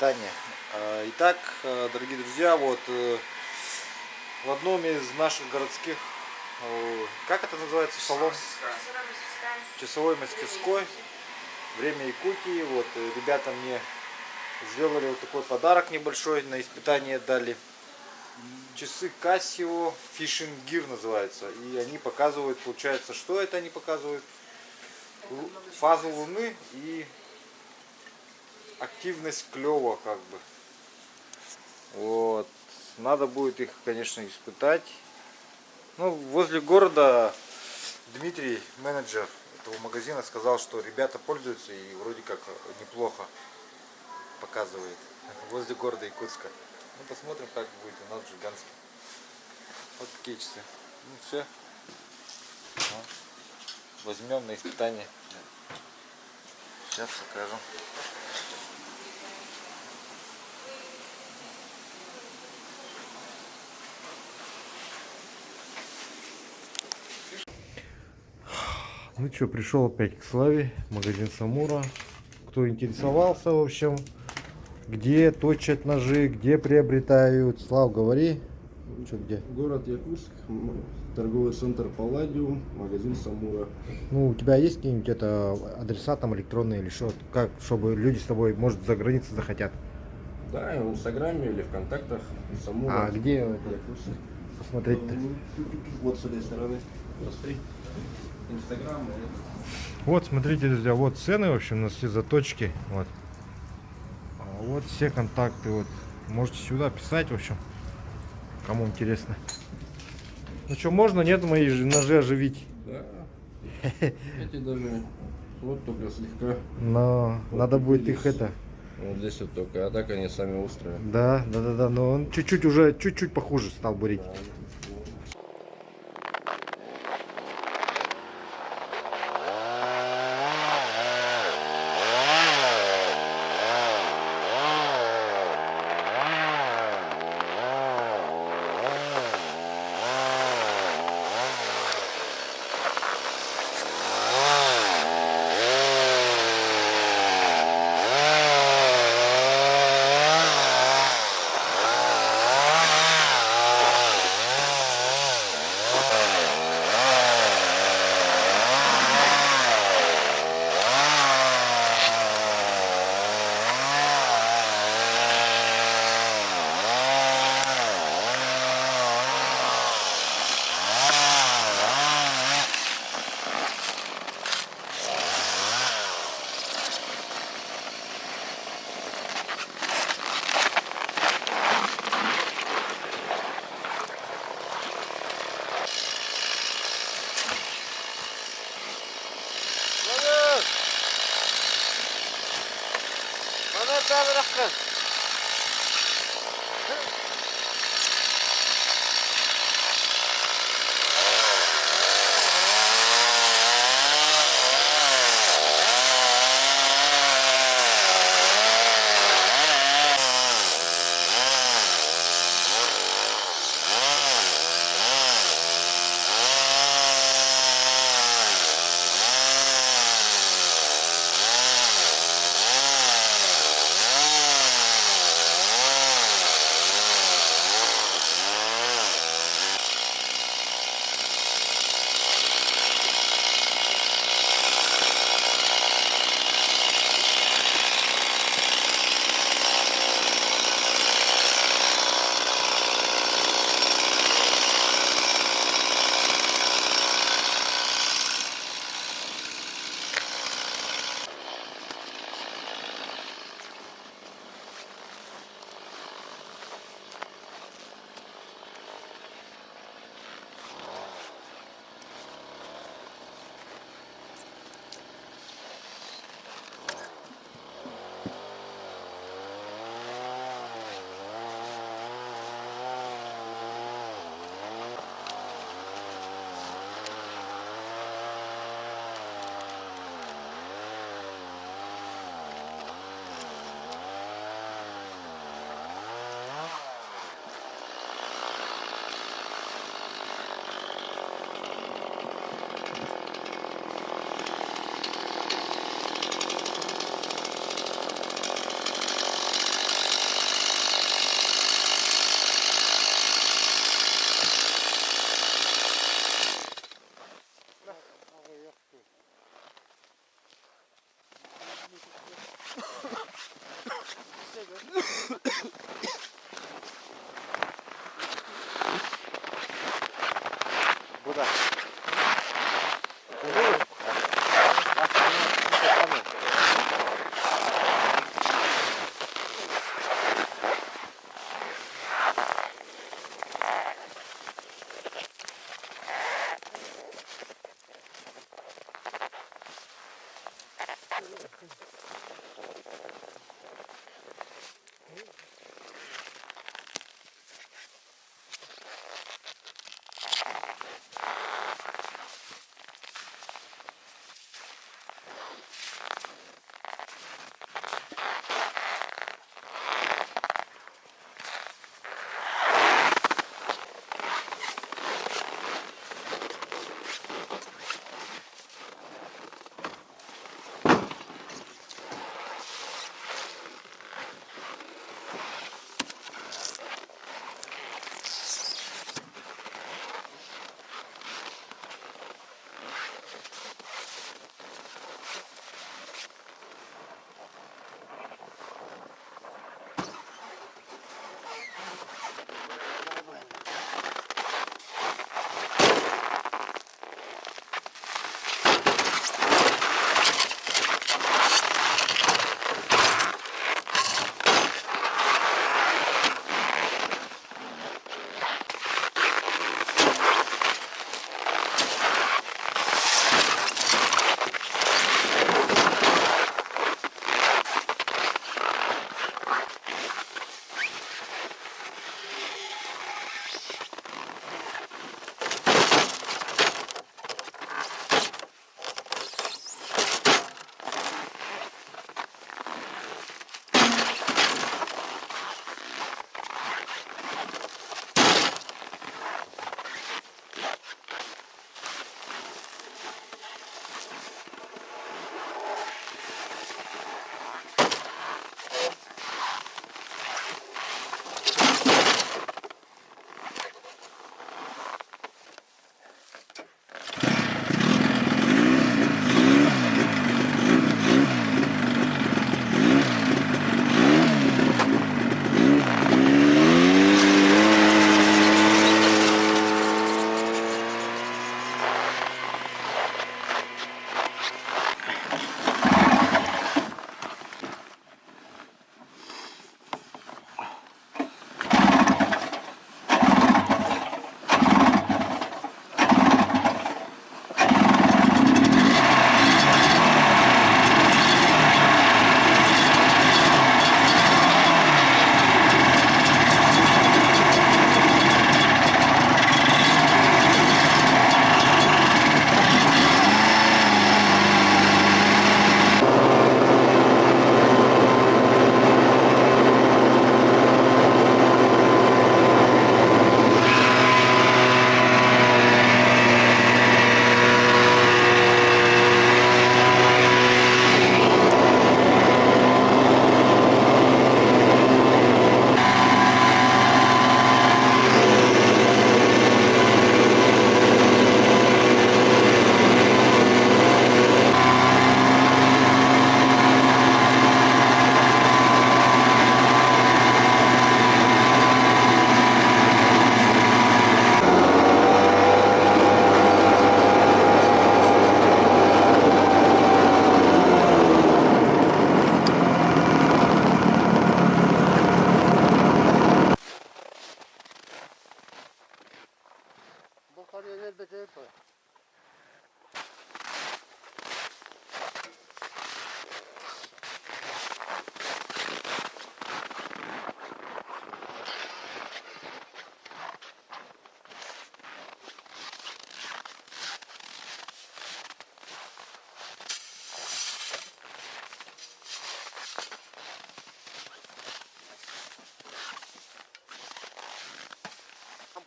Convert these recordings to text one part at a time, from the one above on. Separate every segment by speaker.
Speaker 1: испытания. Итак, дорогие друзья, вот в одном из наших городских, как это называется, салон? Часовой мастерской, время Якутии. Вот ребята мне сделали вот такой подарок небольшой, на испытание дали. Часы Casio Fishing Gear называются. И они показывают, получается, что это они показывают? Фазу Луны и активность клёва, как бы. Вот. Надо будет их, конечно, испытать. Ну, возле города Дмитрий, менеджер этого магазина, сказал, что ребята пользуются и вроде как неплохо показывает. Возле города Якутска. Ну, посмотрим, как будет у нас в Жиганске. Вот такие часы. Ну, все. Возьмем на испытание. Сейчас покажу. Ну что, пришел опять к Славе, магазин Самура. Кто интересовался, в общем, где точат ножи, где приобретают. Слав, говори. Что, где?
Speaker 2: Город Якутск, торговый центр Палладиум, магазин Самура.
Speaker 1: Ну, у тебя есть какие-нибудь адреса там электронные или что? Как, чтобы люди с тобой, может, за границей захотят?
Speaker 2: Да, в Инстаграме или ВКонтактах Самура.
Speaker 1: А где
Speaker 2: Якутск.
Speaker 1: посмотреть-то?
Speaker 2: Вот с этой стороны. Посмотри. Инстаграм.
Speaker 1: Вот, смотрите, друзья, вот цены, в общем, на все заточки. Вот. Вот все контакты. Вот. Можете сюда писать, в общем, кому интересно. Ну что, можно, нет, мои ножи оживить?
Speaker 2: Да. Эти даже вот только слегка.
Speaker 1: Но вот надо будет их это.
Speaker 2: Вот здесь вот только, а так они сами острые.
Speaker 1: Да, но он чуть-чуть уже, чуть-чуть похуже стал бурить.
Speaker 2: Да.
Speaker 1: Куда?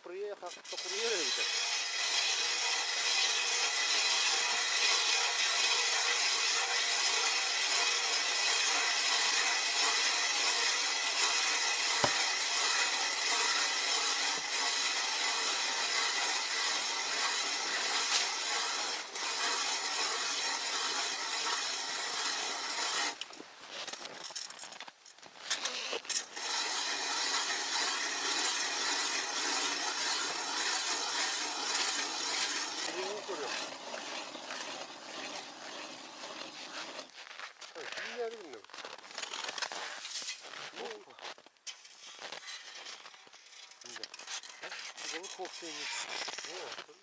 Speaker 2: Приехал, кто приедет?
Speaker 3: geldim. Balık kokteyli. Ne yaptın?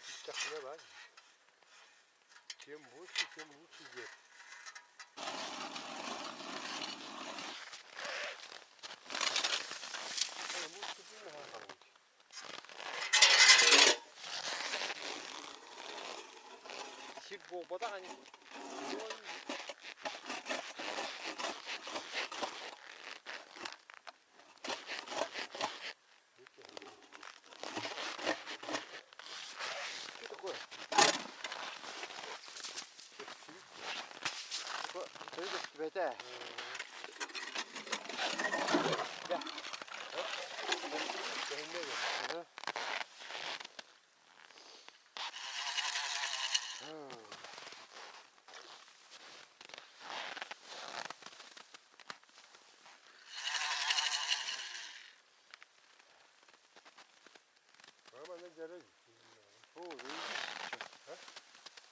Speaker 3: Bir takına bak. Чем больше, тем лучше здесь. Сик болбада hani. Что такое? Что это у тебя это? Да. Да. Ama ne gerek? O ne? Ha?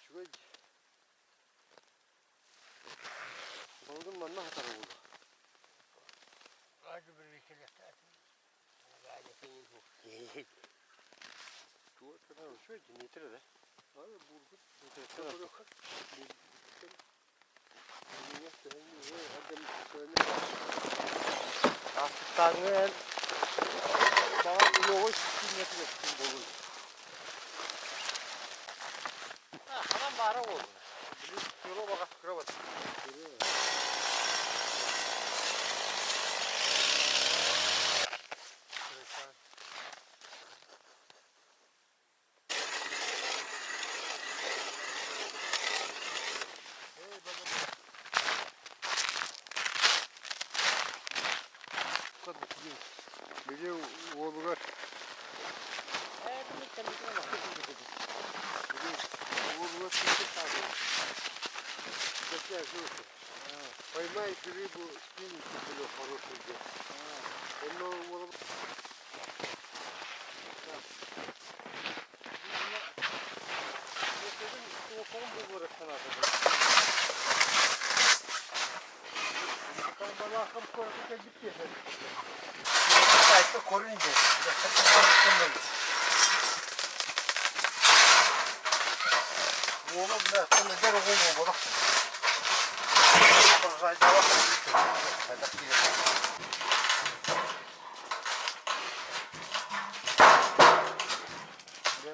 Speaker 3: Şuraya Balıdın bana hatar oldu. Hadi bir vesile tatil. Hadi senin bu. Tuğ kadar şöyle nedir de? Abi burgut. Nedir kadar? Asıktanın bana yoğun sünneti etsin bolu. Ha, hemen bağıra oldu. Bir yola bak kravat. Где Волгоград? Это мы там Волгоград такая жёлтая. Поймаете рыбу, скинете туда хороший день. Но Волгоград. Балахам коротко гибкий. Это корень здесь. Вова, бля, кто на дереву воду. Продолжай давать. Это первое.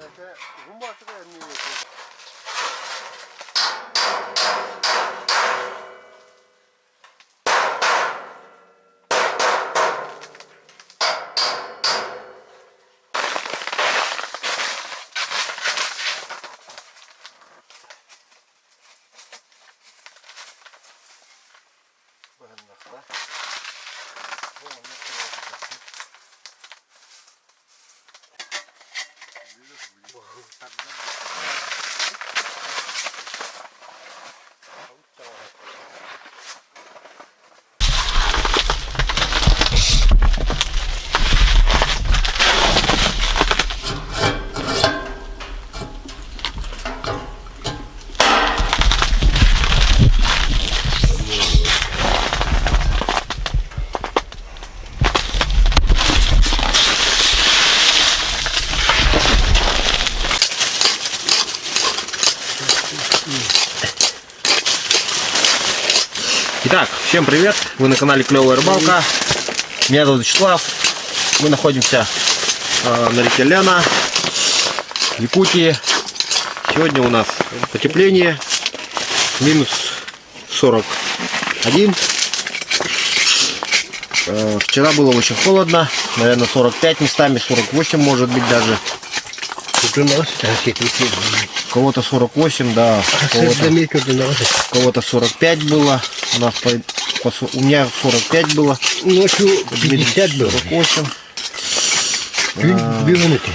Speaker 3: Это гумба такая не есть.
Speaker 1: Итак, всем привет! Вы на канале Клевая Рыбалка. Меня зовут Вячеслав. Мы находимся на реке Лена, в Якутии. Сегодня у нас потепление. Минус 41. Вчера было очень холодно. Наверное, 45 местами, 48 может быть даже. У кого-то 48, да. У кого-то 45 было. У меня 45 было.
Speaker 3: Ночью 50 было.
Speaker 1: 48.
Speaker 3: Минуты.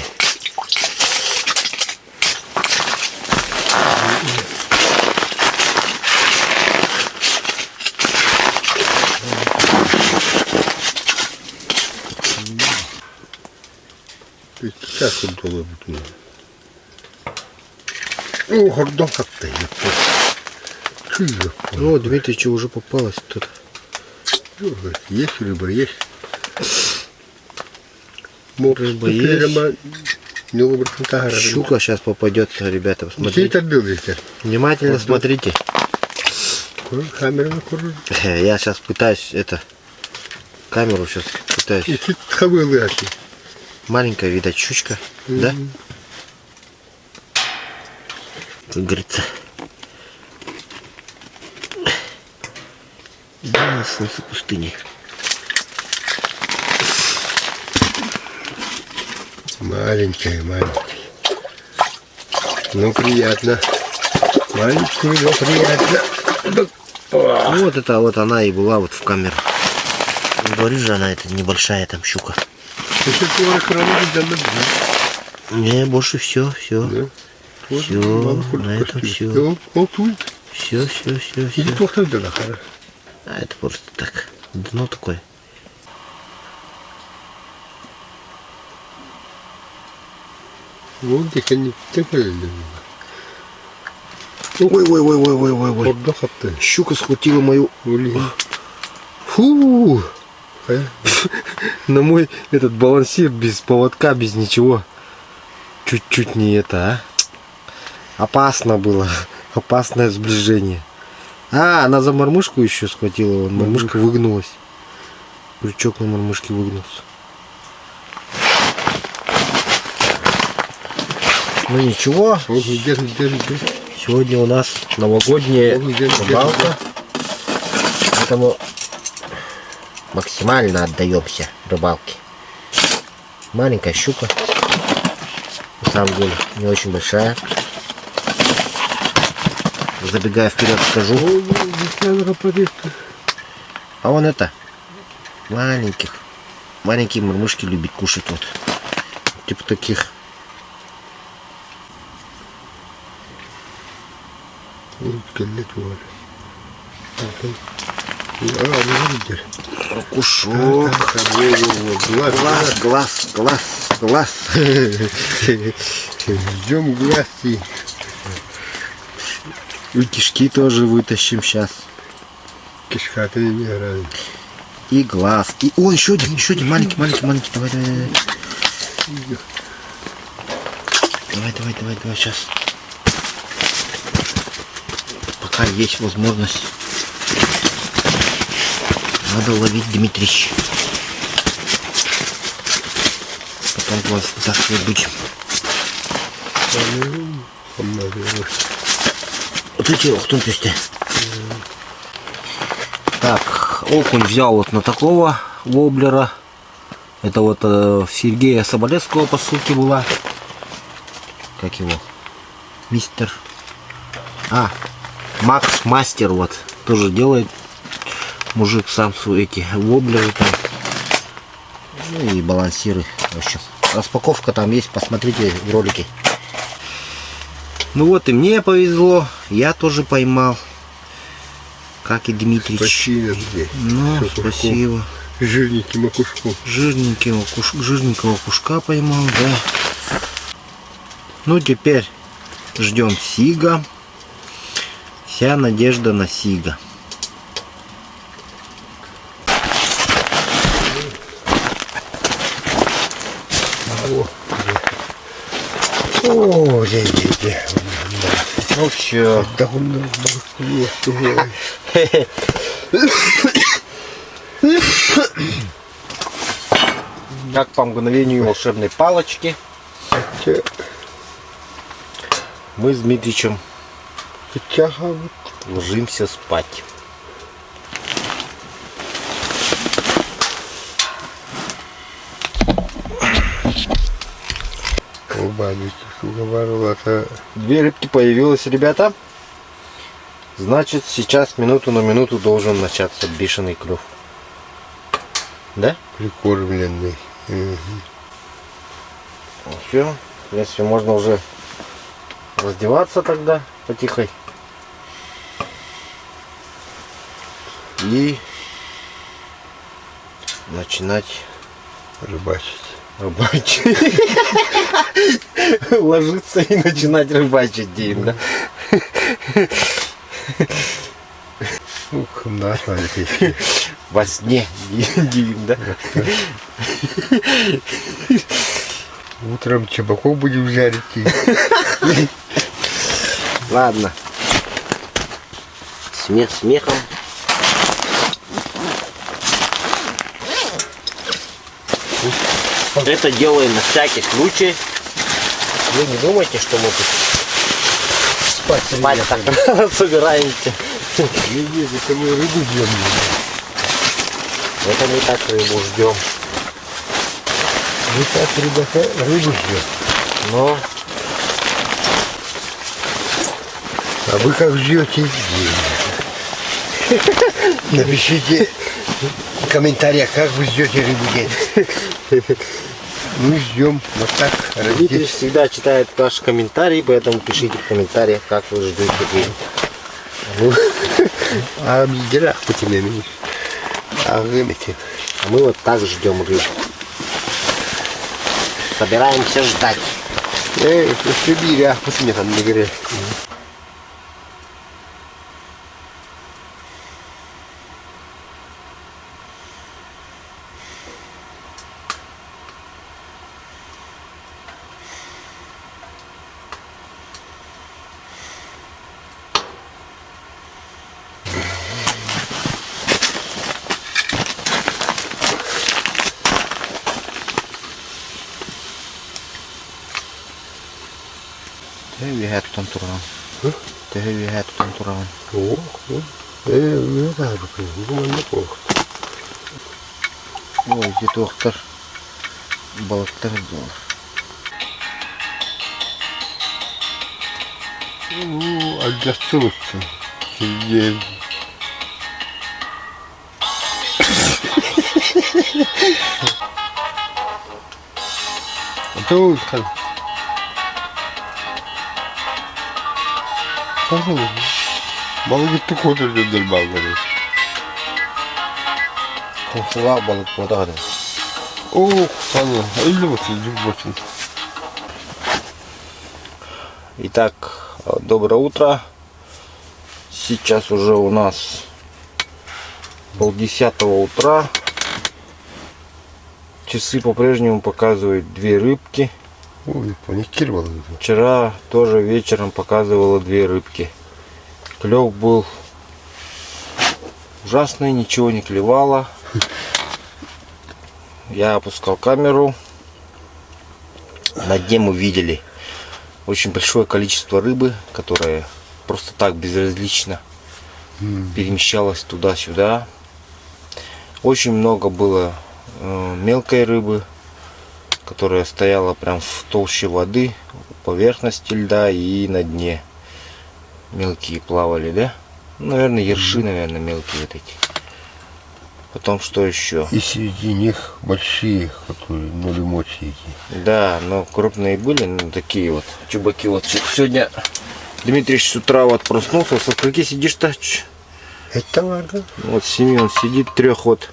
Speaker 3: Сейчас вот было. Ну, гордон как-то. Шиза.
Speaker 2: О, Дмитричу уже попалось тут.
Speaker 3: Есть рыба, есть.
Speaker 2: Рыба есть.
Speaker 3: Щука.
Speaker 2: Щука сейчас попадется, ребята,
Speaker 3: Где
Speaker 2: посмотрите.
Speaker 3: это был здесь?
Speaker 2: Внимательно смотрите.
Speaker 3: Камера на куру.
Speaker 2: Я сейчас пытаюсь камеру сейчас пытаюсь.
Speaker 3: И тут хавылы.
Speaker 2: Маленькая, видать, щучка, да? Как говорится. Да, солнце пустыни.
Speaker 3: Маленькая. Ну, приятно. Маленькую, но приятно.
Speaker 2: Вот это вот она и была вот в камере. Говоришь же, она это небольшая там щука.
Speaker 3: Еще 40 граммов.
Speaker 2: Не, больше все.
Speaker 3: Да.
Speaker 2: Все, на этом все. Все.
Speaker 3: Или плохо да, хорошо.
Speaker 2: А это просто так. Дно такое.
Speaker 3: Вот здесь они такие.
Speaker 2: Ой.
Speaker 3: Отдохать-то.
Speaker 2: Щука схватила мою.
Speaker 3: Блин.
Speaker 2: Фу! На мой этот балансир без поводка, без ничего. Чуть-чуть не это, а? Опасно было. Опасное сближение. А, она за мормышку еще схватила. Вон, мормышка выгнулась. Крючок на мормышке выгнулся. Ну ничего. Сегодня у нас новогодняя рыбалка. Поэтому максимально отдаемся рыбалке. Маленькая щука. На самом деле не очень большая. Забегая вперед скажу. А вон это. Маленькие мормышки любят кушать вот. Типа таких. Кушок. Глаз.
Speaker 3: Ждем глазки.
Speaker 2: И кишки тоже вытащим сейчас.
Speaker 3: Кишка-то не играет.
Speaker 2: И глаз. И о, еще один маленький. Давай, сейчас. Пока есть возможность. Надо ловить, Дмитрич. Потом глаз вытаскивать будем. Вот эти охтунтости. Так, окунь взял вот на такого воблера. Это вот Сергея Соболевского по ссылке была. Как его? Мистер. Макс Мастер вот. Тоже делает мужик сам эти воблеры там. Ну и балансиры. В общем, распаковка там есть, посмотрите в ролике. Ну вот и мне повезло, я тоже поймал, как и Дмитрич.
Speaker 3: Спасибо.
Speaker 2: Ну, спасибо.
Speaker 3: Жирненьким окушком.
Speaker 2: Жирненького кушка поймал, да. Ну теперь ждем сига. Вся надежда на сига.
Speaker 3: О,
Speaker 2: Ну все.
Speaker 3: да он
Speaker 2: Как по мгновению волшебной палочки мы с Дмитричем ложимся спать. Две рыбки появилось, ребята. Значит, сейчас минуту на минуту должен начаться бешеный клев. Да?
Speaker 3: Прикормленный.
Speaker 2: Все. В принципе, можно уже раздеваться тогда потихой. И начинать
Speaker 3: Рыбачить.
Speaker 2: Ложиться и начинать рыбачить, Дим, да?
Speaker 3: Ух, на, смотри.
Speaker 2: Во сне дивим, да?
Speaker 3: Утром чебаков будем жарить.
Speaker 2: Ладно. Смех смехом. Это делаем на всякий случай. Вы не думайте, что мы тут спать так собираемся.
Speaker 3: Нет, это мы рыбу ждем.
Speaker 2: Это мы так рыбу ждем.
Speaker 3: Мы так, ребята, рыбу ждем.
Speaker 2: Но
Speaker 3: А вы как ждете? Напишите в комментариях, как вы ждете рыбу день. Мы ждем вот так.
Speaker 2: Дмитрий всегда читает ваши комментарии, поэтому пишите в комментариях, как вы ждете рыбу.
Speaker 3: А в делах по тебе, а вымете.
Speaker 2: А мы вот так ждем рыбу. Собираемся ждать.
Speaker 3: В Сибири, ах, по тебе там не говорят.
Speaker 2: Hyvin on turhaan. Hyvin on turhaan.
Speaker 3: Не так, думаю, плохо.
Speaker 2: Ой, где доктор. Балактар доллар.
Speaker 3: Ну, отдохнуться. Сидеть. Тут balık tutup oturuyordur balıkları.
Speaker 2: Komşular balık burada.
Speaker 3: Oh, sana 50 бочин.
Speaker 2: Итак, доброе утро. Сейчас уже у нас 9:30 утра. Часы по-прежнему показывают 2 рыбки.
Speaker 3: Ой, паникировал.
Speaker 2: Вчера тоже вечером показывало 2 рыбки. Клев был ужасный, ничего не клевало. Я опускал камеру. На дне мы видели очень большое количество рыбы, которая просто так безразлично перемещалась туда-сюда. Очень много было мелкой рыбы, которая стояла прям в толще воды, у поверхности льда и на дне. Мелкие плавали, да? Ну, наверное, ерши, наверное, мелкие вот эти. Потом что еще?
Speaker 3: И среди них большие, которые нулемочие.
Speaker 2: Да, но крупные были, ну, такие вот чубаки. Вот сегодня Дмитрий с утра вот проснулся. Со скольки сидишь-то?
Speaker 3: Это ладно.
Speaker 2: Вот с 7 он сидит, 3 вот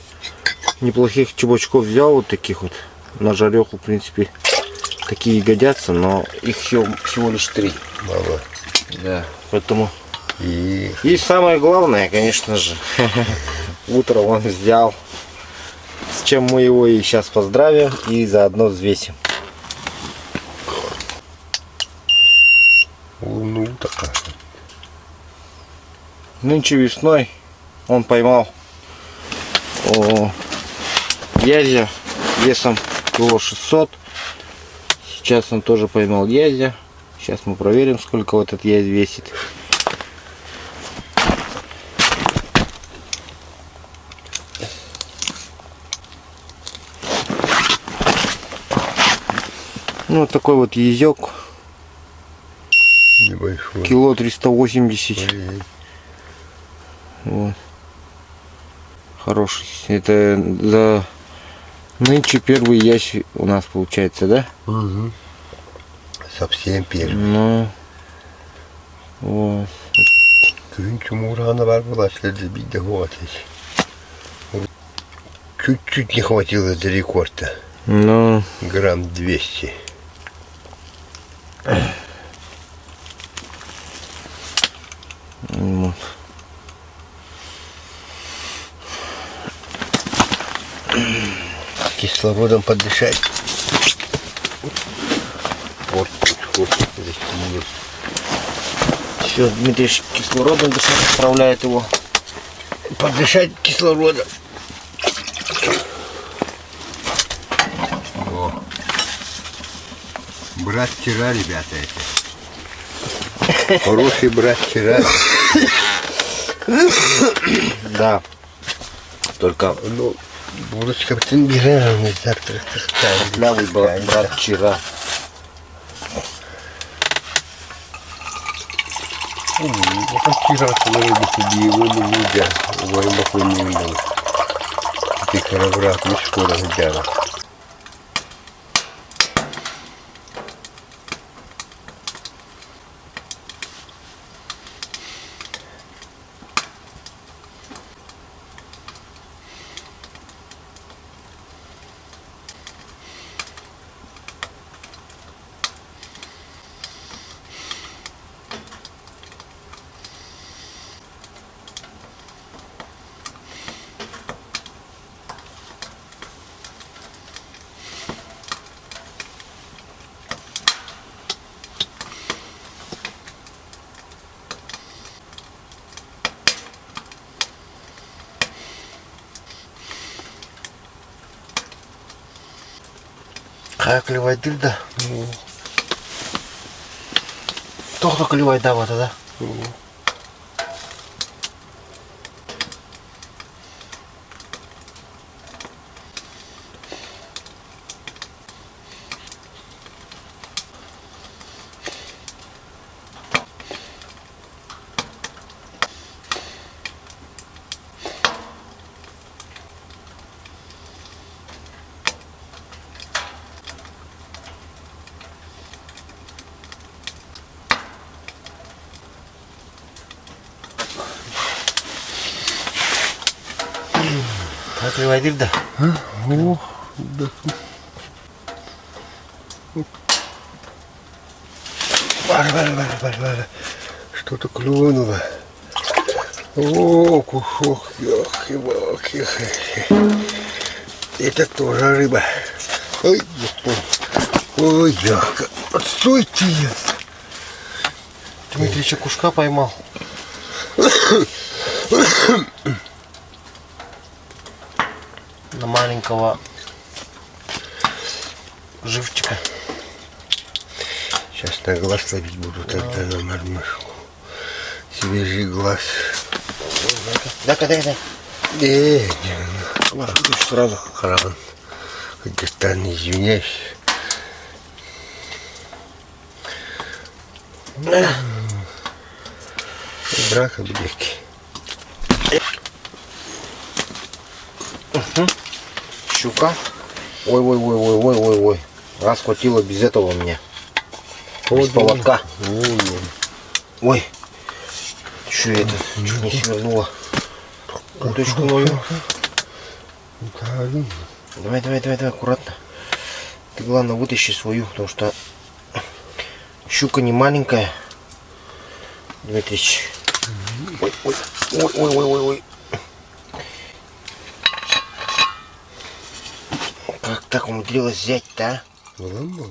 Speaker 2: неплохих чубачков взял, вот таких вот. На жареху, в принципе, такие годятся, но их всего лишь 3.
Speaker 3: Мало.
Speaker 2: Да, поэтому...
Speaker 3: И
Speaker 2: самое главное, конечно же, утро он взял, с чем мы его и сейчас поздравим и заодно взвесим.
Speaker 3: ну такая.
Speaker 2: Нынче весной он поймал язя весом кило 600. Сейчас он тоже поймал язя. Сейчас мы проверим, сколько вот этот язь весит. Ну, вот такой вот язек.
Speaker 3: Небольшой.
Speaker 2: Кило 380.
Speaker 3: Ой.
Speaker 2: Вот. Хороший. Это за нынче первый язь у нас получается, да?
Speaker 3: Угу. Совсем первый.
Speaker 2: Ну, вот.
Speaker 3: Çünkü урана var başladı bir de хватит. Чуть-чуть не хватило за рекорд-то.
Speaker 2: Ну,
Speaker 3: Грамм 200.
Speaker 2: вот.
Speaker 3: Кислородом подышать.
Speaker 2: Вот. Все, Дмитрий кислородом дышать отправляет его.
Speaker 3: Подышать кислородом. О. Брат вчера, ребята, это. Хороший брат вчера.
Speaker 2: Да. Только,
Speaker 3: Ну, булочка тенберный завтра.
Speaker 2: лявый брат вчера.
Speaker 3: Вчера говорили себе его нельзя. Воймаху не видел. Ты коробрат, не скоро взяла.
Speaker 2: Как ливать дырда? Только ливать да вот да? Как ливать дырда?
Speaker 3: О, да. Варя. Что-то клюнуло. О, кусок. Это тоже рыба. Ой, ой, отстойте.
Speaker 2: Дмитрий еще кушка поймал. На маленького живчика.
Speaker 3: Сейчас на глаз ловить буду, тогда на мормышку. Свежий глаз.
Speaker 2: Дай.
Speaker 3: Не,
Speaker 2: Сразу.
Speaker 3: Харан. Хоть не извиняюсь. Брака, бляки.
Speaker 2: Щука. Ой. Раз хватило без этого мне. Без поводка. Ой. Что это? Чуть не свернула. Удочку мою. Давай, аккуратно. Ты главное вытащи свою, потому что щука не маленькая. Дмитрич. Ой. Как так умудрилась взять-то, а?
Speaker 3: Ну,